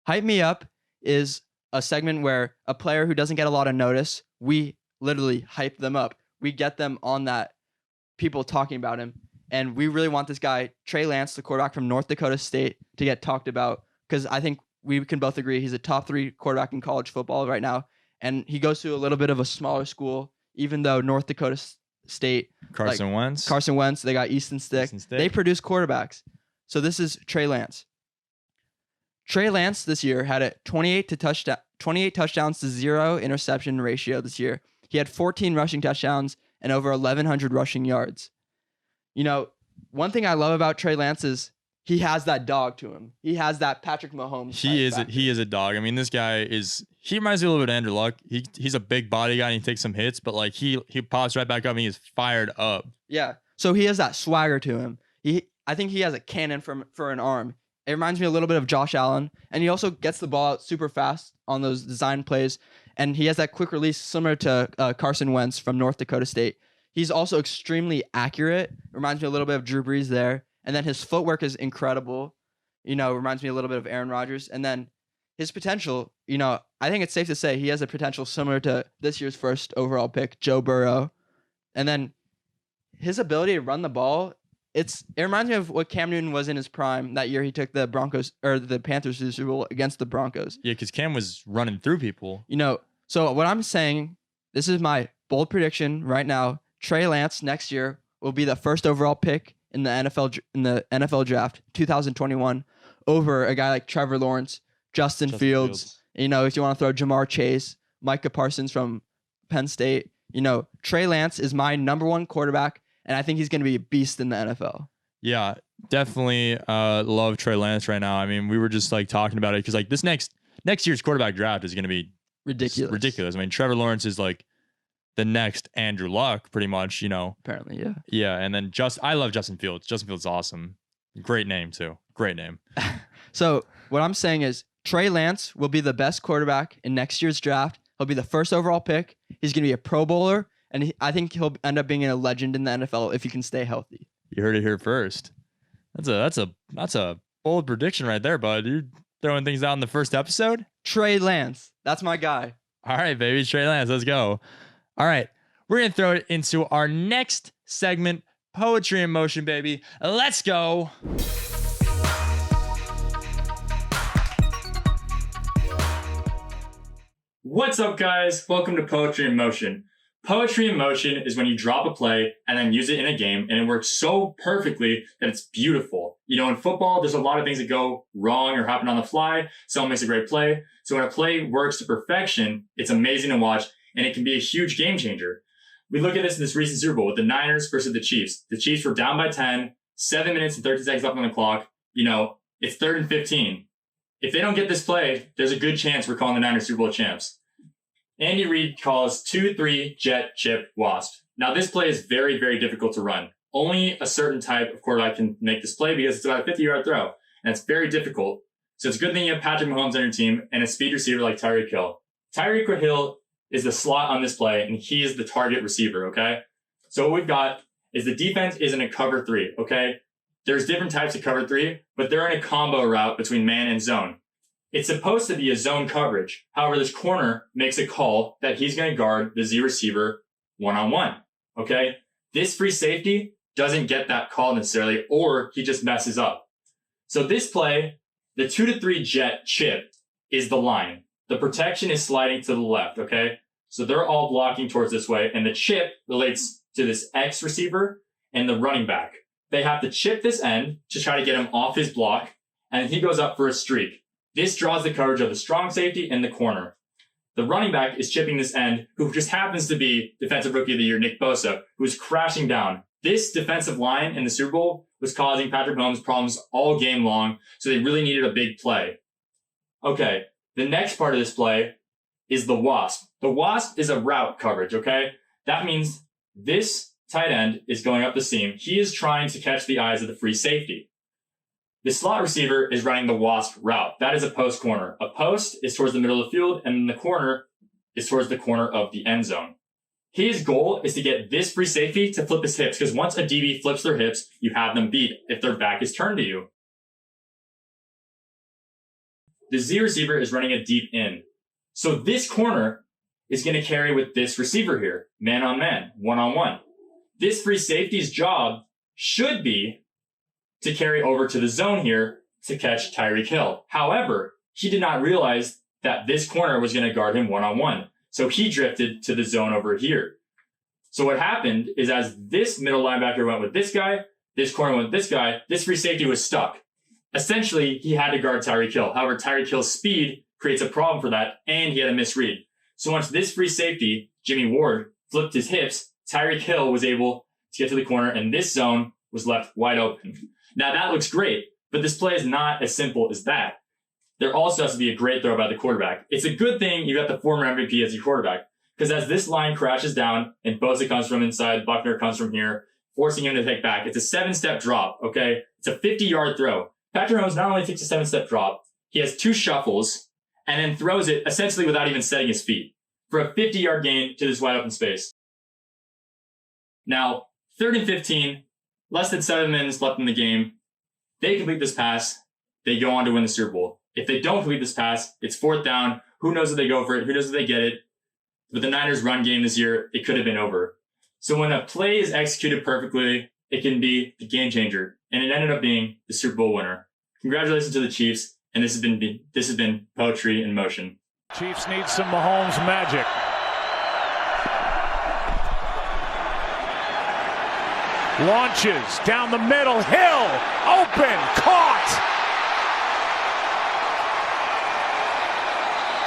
Hype Me Up is a segment where a player who doesn't get a lot of notice, we literally hype them up. We get them on that, people talking about him. And we really want this guy, Trey Lance, the quarterback from North Dakota State, to get talked about because I think we can both agree he's a top 3 quarterback in college football right now. And he goes to a little bit of a smaller school, even though North Dakota State, Carson Wentz, they got Easton Stick. They produce quarterbacks. So this is Trey Lance. Trey Lance this year had a 28 touchdowns to 0 interception ratio this year. He had 14 rushing touchdowns and over 1,100 rushing yards. One thing I love about Trey Lance is he has that dog to him. He has that Patrick Mahomes. He is a dog. I mean, this guy he reminds me a little bit of Andrew Luck. He's a big body guy and he takes some hits, but like he pops right back up and he is fired up. Yeah. So he has that swagger to him. I think he has a cannon for an arm. It reminds me a little bit of Josh Allen, and he also gets the ball out super fast on those design plays, and he has that quick release similar to Carson Wentz from North Dakota State. He's also extremely accurate. Reminds me a little bit of Drew Brees there, and then his footwork is incredible. Reminds me a little bit of Aaron Rodgers, and then his potential. I think it's safe to say he has a potential similar to this year's first overall pick, Joe Burrow, and then his ability to run the ball. It reminds me of what Cam Newton was in his prime that year. He took the Panthers to the Super Bowl against the Broncos. Yeah, because Cam was running through people. So what I'm saying, this is my bold prediction right now. Trey Lance next year will be the first overall pick in the NFL draft 2021 over a guy like Trevor Lawrence, Justin Fields. If you want to throw Jamar Chase, Micah Parsons from Penn State. Trey Lance is my number 1 quarterback. And I think he's going to be a beast in the NFL. Yeah, definitely love Trey Lance right now. I mean, we were just like talking about it because like this next year's quarterback draft is going to be ridiculous. I mean, Trevor Lawrence is like the next Andrew Luck, pretty much. Apparently, yeah. Yeah, and then I love Justin Fields. Justin Fields is awesome. Great name too. Great name. So what I'm saying is Trey Lance will be the best quarterback in next year's draft. He'll be the first overall pick. He's going to be a Pro Bowler. And I think he'll end up being a legend in the NFL if he can stay healthy. You heard it here first. That's a bold prediction right there, bud. You're throwing things out in the first episode. Trey Lance, that's my guy. All right, baby, Trey Lance, let's go. All right, we're gonna throw it into our next segment, Poetry in Motion, baby. Let's go. What's up, guys? Welcome to Poetry in Motion. Poetry in motion is when you drop a play and then use it in a game, and it works so perfectly that it's beautiful. You know, in football, there's a lot of things that go wrong or happen on the fly. Someone makes a great play. So when a play works to perfection, it's amazing to watch, and it can be a huge game changer. We look at this in this recent Super Bowl with the Niners versus the Chiefs. The Chiefs were down by 10, 7 minutes and 30 seconds left on the clock. You know, it's 3rd and 15. If they don't get this play, there's a good chance we're calling the Niners Super Bowl champs. Andy Reid calls 2-3 jet chip wasp. Now this play is very, very difficult to run. Only a certain type of quarterback can make this play because it's about a 50-yard throw. And it's very difficult. So it's a good thing you have Patrick Mahomes on your team and a speed receiver like Tyreek Hill. Tyreek Hill is the slot on this play, and he is the target receiver, okay? So what we've got is the defense is in a cover 3, okay? There's different types of cover 3, but they're in a combo route between man and zone. It's supposed to be a zone coverage. However, this corner makes a call that he's going to guard the Z receiver one-on-one, okay? This free safety doesn't get that call necessarily, or he just messes up. So this play, the 2-3 jet chip is the line. The protection is sliding to the left, okay? So they're all blocking towards this way, and the chip relates to this X receiver and the running back. They have to chip this end to try to get him off his block, and he goes up for a streak. This draws the coverage of the strong safety and the corner. The running back is chipping this end, who just happens to be Defensive Rookie of the Year, Nick Bosa, who is crashing down. This defensive line in the Super Bowl was causing Patrick Mahomes problems all game long, so they really needed a big play. Okay, the next part of this play is the wasp. The wasp is a route coverage, okay? That means this tight end is going up the seam. He is trying to catch the eyes of the free safety. The slot receiver is running the wasp route. That is a post corner. A post is towards the middle of the field, and the corner is towards the corner of the end zone. His goal is to get this free safety to flip his hips, because once a DB flips their hips, you have them beat if their back is turned to you. The Z receiver is running a deep in. So this corner is going to carry with this receiver here, man on man, one-on-one. This free safety's job should be to carry over to the zone here to catch Tyreek Hill. However, he did not realize that this corner was going to guard him one-on-one. So he drifted to the zone over here. So what happened is as this middle linebacker went with this guy, this corner went with this guy, this free safety was stuck. Essentially, he had to guard Tyreek Hill. However, Tyreek Hill's speed creates a problem for that, and he had a misread. So once this free safety, Jimmy Ward, flipped his hips, Tyreek Hill was able to get to the corner, and this zone was left wide open. Now that looks great, but this play is not as simple as that. There also has to be a great throw by the quarterback. It's a good thing you got the former MVP as your quarterback, because as this line crashes down and Bosa comes from inside, Buckner comes from here, forcing him to take back, it's a 7-step drop, okay? It's a 50-yard throw. Patrick Mahomes not only takes a 7-step drop, he has 2 shuffles and then throws it essentially without even setting his feet for a 50-yard gain to this wide open space. Now, 3rd and 15, less than 7 minutes left in the game. They complete this pass. They go on to win the Super Bowl. If they don't complete this pass, it's 4th down. Who knows if they go for it? Who knows if they get it? With the Niners run game this year, it could have been over. So when a play is executed perfectly, it can be the game changer. And it ended up being the Super Bowl winner. Congratulations to the Chiefs. And this has been Poetry in Motion. Chiefs need some Mahomes magic. Launches down the middle. Hill open, caught.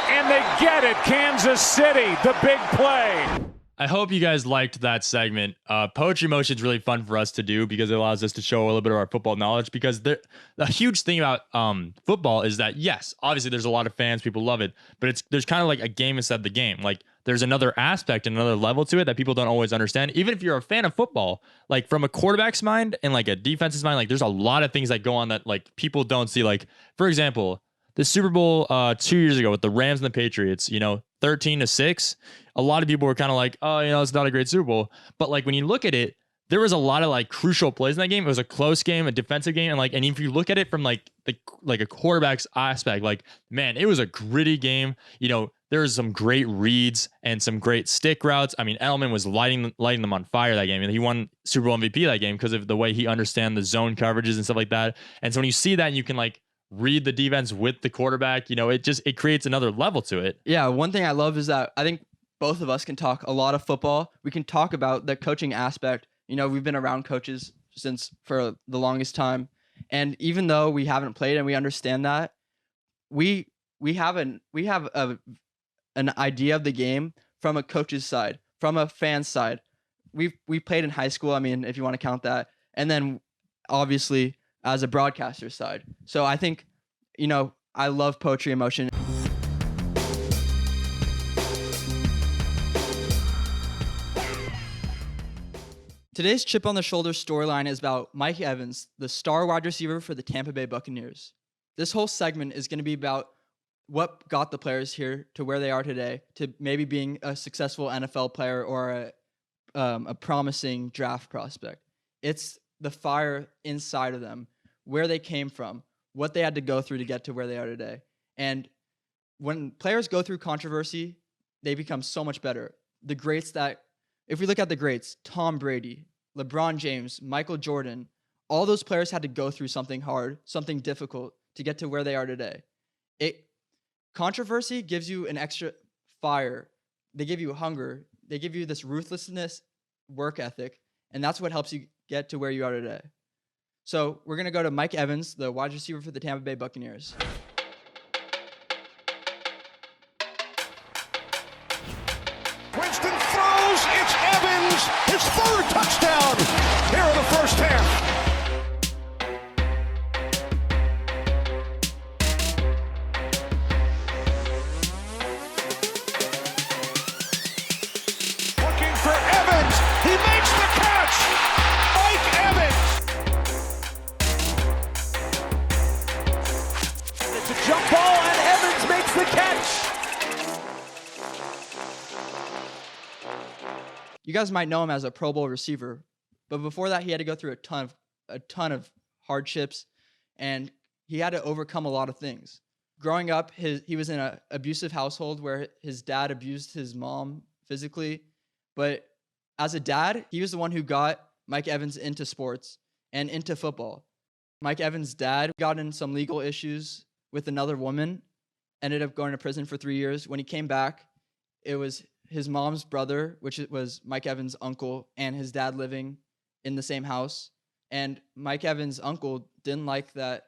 And they get it. Kansas City, the big play. I hope you guys liked that segment. Poetry Motion is really fun for us to do because it allows us to show a little bit of our football knowledge, because the huge thing about football is that, yes, obviously there's a lot of fans, people love it, but there's kind of like a game inside the game. Like there's another aspect and another level to it that people don't always understand. Even if you're a fan of football, like from a quarterback's mind and like a defense's mind, like there's a lot of things that go on that like people don't see. Like, for example, the Super Bowl 2 years ago with the Rams and the Patriots, 13-6. A lot of people were kind of like, oh, it's not a great Super Bowl. But like when you look at it, there was a lot of like crucial plays in that game. It was a close game, a defensive game, and if you look at it from like a quarterback's aspect, like, man, it was a gritty game. There was some great reads and some great stick routes. I mean, Edelman was lighting them on fire that game, and he won Super Bowl MVP that game because of the way he understands the zone coverages and stuff like that. And so when you see that and you can like read the defense with the quarterback, it creates another level to it. Yeah, one thing I love is that I think both of us can talk a lot of football. We can talk about the coaching aspect. We've been around coaches for the longest time. And even though we haven't played and we understand that, we have an idea of the game from a coach's side, from a fan's side. We played in high school, I mean, if you want to count that. And then obviously as a broadcaster's side. So I think, I love poetry in motion. Today's chip on the shoulder storyline is about Mike Evans, the star wide receiver for the Tampa Bay Buccaneers. This whole segment is going to be about what got the players here to where they are today, to maybe being a successful NFL player or a promising draft prospect. It's the fire inside of them, where they came from, what they had to go through to get to where they are today. And when players go through controversy, they become so much better. If we look at the greats, Tom Brady, LeBron James, Michael Jordan, all those players had to go through something hard, something difficult to get to where they are today. Controversy gives you an extra fire. They give you hunger. They give you this ruthlessness, work ethic, and that's what helps you get to where you are today. So we're going to go to Mike Evans, the wide receiver for the Tampa Bay Buccaneers. Winston throws. It's Evans. His third touchdown here in the first half. Looking for Evans. He makes the catch. Mike Evans. It's a jump ball, and Evans makes the catch. You guys might know him as a Pro Bowl receiver, but before that, he had to go through a ton of hardships, and he had to overcome a lot of things. Growing up, he was in an abusive household where his dad abused his mom physically, but as a dad, he was the one who got Mike Evans into sports and into football. Mike Evans' dad got in some legal issues with another woman, ended up going to prison for 3 years. When he came back, it was his mom's brother, which was Mike Evans' uncle, and his dad living in the same house. And Mike Evans' uncle didn't like that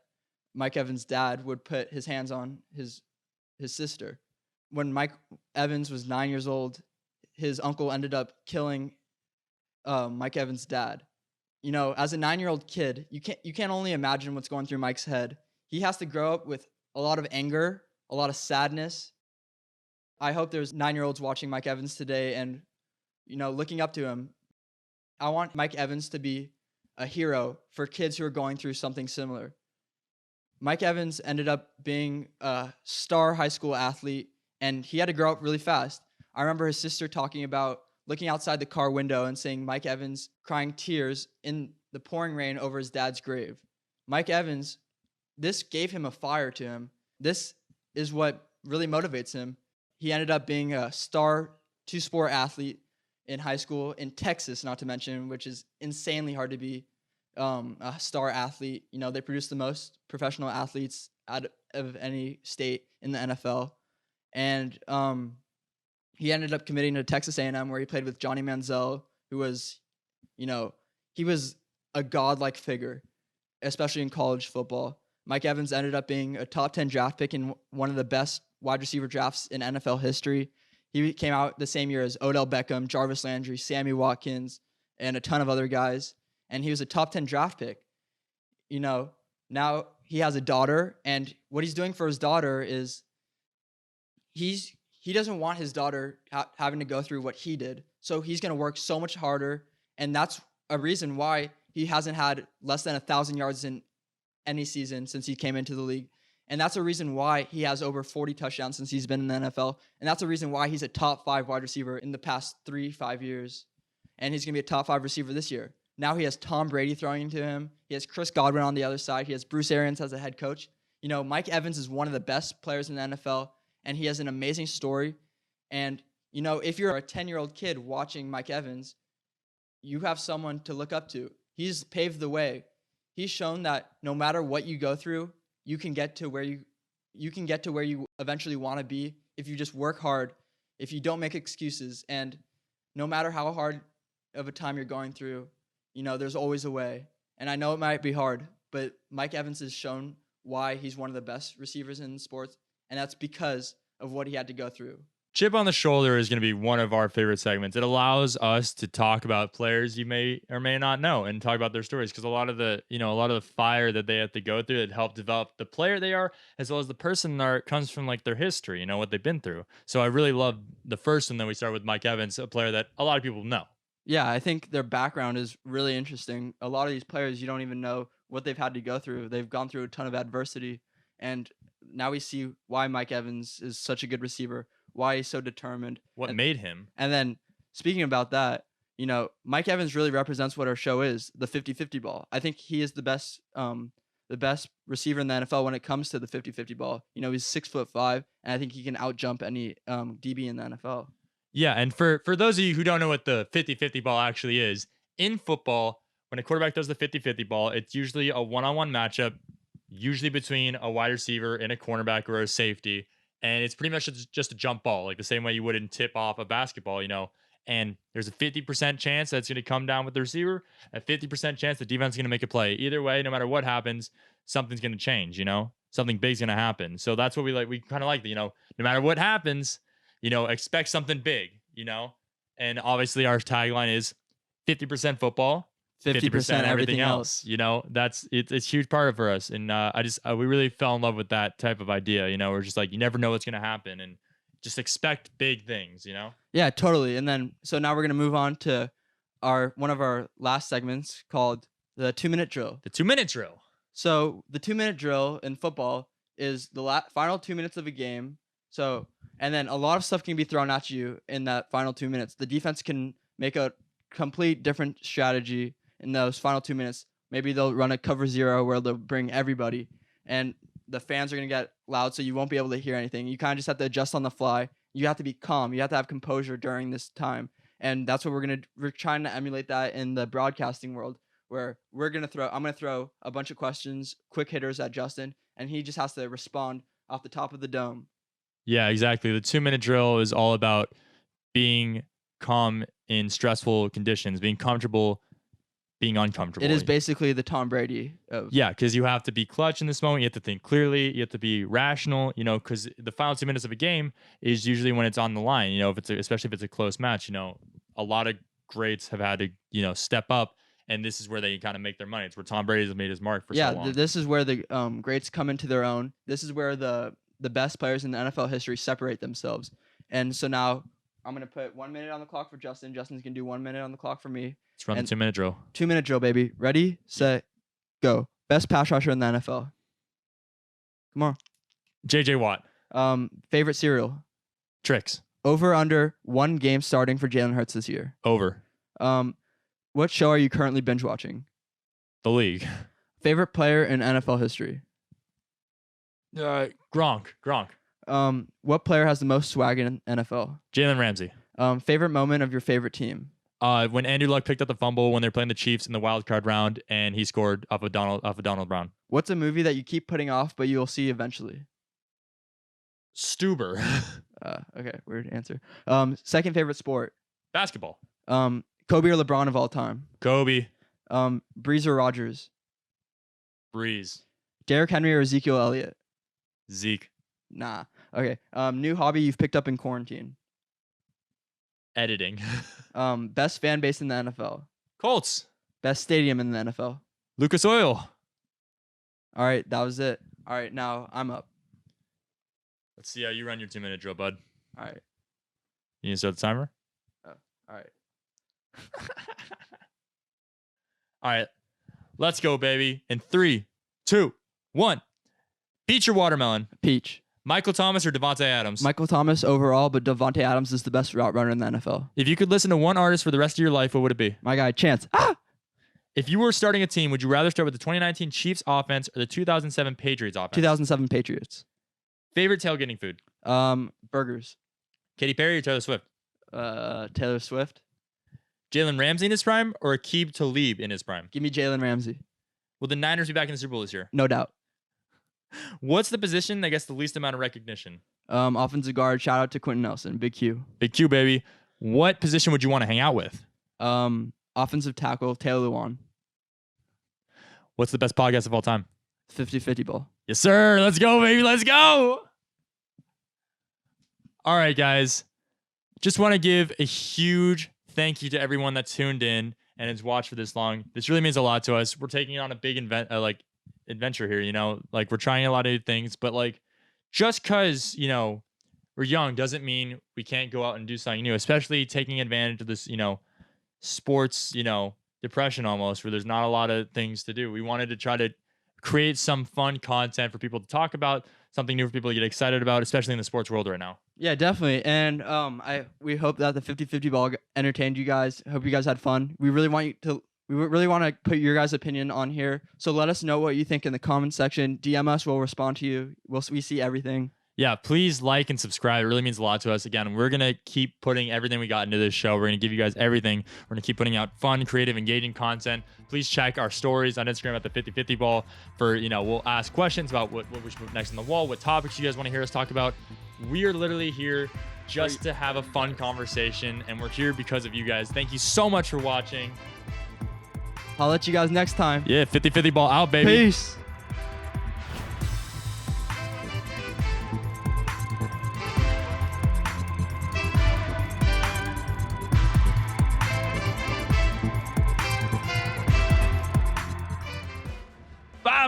Mike Evans' dad would put his hands on his sister. When Mike Evans was 9 years old, his uncle ended up killing Mike Evans' dad. As a 9-year-old kid, you can't only imagine what's going through Mike's head. He has to grow up with a lot of anger, a lot of sadness. I hope there's 9-year-olds watching Mike Evans today and, looking up to him. I want Mike Evans to be a hero for kids who are going through something similar. Mike Evans ended up being a star high school athlete, and he had to grow up really fast. I remember his sister talking about looking outside the car window and seeing Mike Evans crying tears in the pouring rain over his dad's grave. Mike Evans, this gave him a fire to him. This is what really motivates him. He ended up being a star two-sport athlete in high school in Texas, not to mention, which is insanely hard to be a star athlete. They produce the most professional athletes out of any state in the NFL. And he ended up committing to Texas A&M, where he played with Johnny Manziel, who was, he was a godlike figure, especially in college football. Mike Evans ended up being a top 10 draft pick in one of the best wide receiver drafts in NFL history. He came out the same year as Odell Beckham, Jarvis Landry, Sammy Watkins, and a ton of other guys. And he was a top 10 draft pick. Now he has a daughter, and what he's doing for his daughter is he doesn't want his daughter having to go through what he did. So he's going to work so much harder, and that's a reason why he hasn't had less than 1,000 yards in any season since he came into the league. And that's a reason why he has over 40 touchdowns since he's been in the NFL. And that's a reason why he's a top 5 wide receiver in the past 3-5 years. And he's going to be a top 5 receiver this year. Now he has Tom Brady throwing into him. He has Chris Godwin on the other side. He has Bruce Arians as a head coach. You know, Mike Evans is one of the best players in the NFL, and he has an amazing story. And, you know, if you're a 10-year-old kid watching Mike Evans, you have someone to look up to. He's paved the way. He's shown that no matter what you go through, you can get to where you eventually want to be if you just work hard, if you don't make excuses, and no matter how hard of a time you're going through, you know, there's always a way. And I know it might be hard, but Mike Evans has shown why he's one of the best receivers in sports, and that's because of what he had to go through. Chip on the shoulder is going to be one of our favorite segments. It allows us to talk about players you may or may not know and talk about their stories, because a lot of the fire that they have to go through that help develop the player they are, as well as the person they are, comes from like their history, you know, what they've been through. So I really love the first one that we start with Mike Evans, a player that a lot of people know. Yeah, I think their background is really interesting. A lot of these players, you don't even know what they've had to go through. They've gone through a ton of adversity, and now we see why Mike Evans is such a good receiver, why he's so determined. What made him. And then speaking about that, you know, Mike Evans really represents what our show is, the 50-50 ball. I think he is the best receiver in the NFL when it comes to the 50-50 ball. You know, he's 6'5", and I think he can outjump any DB in the NFL. Yeah, and for those of you who don't know what the 50-50 ball actually is, in football, when a quarterback does the 50-50 ball, it's usually a one-on-one matchup, usually between a wide receiver and a cornerback or a safety. And it's pretty much just a jump ball, like the same way you wouldn't tip off a basketball, you know. And there's a 50% chance that's going to come down with the receiver, a 50% chance the defense is going to make a play. Either way, no matter what happens, something's going to change, you know. Something big's going to happen. So that's what we like. We kind of like, you know, no matter what happens, you know, expect something big, you know. And obviously our tagline is 50% football, 50% everything else. You know, it's a huge part of for us. And we really fell in love with that type of idea. You know, we're just like, you never know what's going to happen, and just expect big things, you know? Yeah, totally. And then, so now we're going to move on to one of our last segments called the 2-minute drill. The 2-minute drill. So the 2-minute drill in football is the final 2 minutes of a game. So, and then a lot of stuff can be thrown at you in that final 2 minutes. The defense can make a complete different strategy in those final 2 minutes. Maybe they'll run a cover zero where they'll bring everybody, and the fans are going to get loud, so you won't be able to hear anything. You kind of just have to adjust on the fly. You have to be calm. You have to have composure during this time. And that's what we're trying to emulate that in the broadcasting world, where I'm going to throw a bunch of questions, quick hitters at Justin, and he just has to respond off the top of the dome. Yeah, exactly. The 2-minute drill is all about being calm in stressful conditions, being comfortable, being uncomfortable. It is basically the Tom Brady of... Yeah, because you have to be clutch in this moment. You have to think clearly. You have to be rational, you know, because the final 2 minutes of a game is usually when it's on the line, you know, especially if it's a close match. You know, a lot of greats have had to, you know, step up, and this is where they kind of make their money. It's where Tom Brady has made his mark for so long. Yeah, this is where the greats come into their own. This is where the best players in the NFL history separate themselves. And so now I'm going to put 1 minute on the clock for Justin. Justin's going to do 1 minute on the clock for me. Let's run the 2-minute drill. 2-minute drill, baby. Ready, set, go. Best pass rusher in the NFL. Come on. J.J. Watt. Favorite cereal. Tricks. Over, under, 1 game starting for Jalen Hurts this year. Over. What show are you currently binge watching? The League. Favorite player in NFL history. Gronk. What player has the most swag in NFL? Jalen Ramsey. Favorite moment of your favorite team? When Andrew Luck picked up the fumble when they're playing the Chiefs in the wild card round, and he scored off of Donald Brown. What's a movie that you keep putting off but you'll see eventually? Stuber. Okay, weird answer. Second favorite sport? Basketball. Kobe or LeBron of all time? Kobe. Breeze or Rodgers? Breeze. Derrick Henry or Ezekiel Elliott? Zeke. Nah. Okay. New hobby you've picked up in quarantine? Editing. Best fan base in the NFL? Colts. Best stadium in the NFL? Lucas Oil. All right, that was it. All right, now I'm up. Let's see how you run your 2-minute drill, bud. All right. You need to start the timer? Oh, all right. All right. Let's go, baby. In 3, 2, 1. Peach or watermelon? Peach. Michael Thomas or Devontae Adams? Michael Thomas overall, but Devontae Adams is the best route runner in the NFL. If you could listen to one artist for the rest of your life, what would it be? My guy, Chance. Ah! If you were starting a team, would you rather start with the 2019 Chiefs offense or the 2007 Patriots offense? 2007 Patriots. Favorite tailgating food? Burgers. Katy Perry or Taylor Swift? Taylor Swift. Jalen Ramsey in his prime or Aqib Talib in his prime? Give me Jalen Ramsey. Will the Niners be back in the Super Bowl this year? No doubt. What's the position that gets the least amount of recognition? Offensive guard. Shout out to Quentin Nelson. Big Q. Big Q, baby. What position would you want to hang out with? Offensive tackle. Taylor Lewan. What's the best podcast of all time? 50-50 ball. Yes, sir. Let's go, baby. Let's go. All right, guys. Just want to give a huge thank you to everyone that tuned in and has watched for this long. This really means a lot to us. We're taking on a big adventure here, you know? Like, we're trying a lot of new things, but like, just because, you know, we're young doesn't mean we can't go out and do something new, especially taking advantage of this, you know, sports, you know, depression almost, where there's not a lot of things to do. We wanted to try to create some fun content for people to talk about, something new for people to get excited about, especially in the sports world right now. Yeah, definitely. And we hope that the 50-50 ball entertained you guys. Hope you guys had fun. We really want to put your guys' opinion on here. So let us know what you think in the comment section. DM us, we'll respond to you. We see everything. Yeah, please like and subscribe. It really means a lot to us. Again, we're going to keep putting everything we got into this show. We're going to give you guys everything. We're going to keep putting out fun, creative, engaging content. Please check our stories on Instagram at the 50-50 ball for, you know, we'll ask questions about what we should put next on the wall, what topics you guys want to hear us talk about. We are literally here just to have a fun conversation, and we're here because of you guys. Thank you so much for watching. I'll let you guys next time. Yeah, 50-50 ball out, baby. Peace.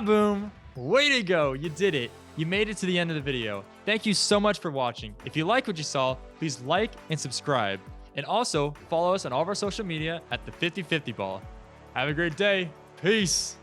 Boom! Way to go! You did it. You made it to the end of the video. Thank you so much for watching. If you like what you saw, please like and subscribe. And also follow us on all of our social media at the 50-50 ball. Have a great day. Peace.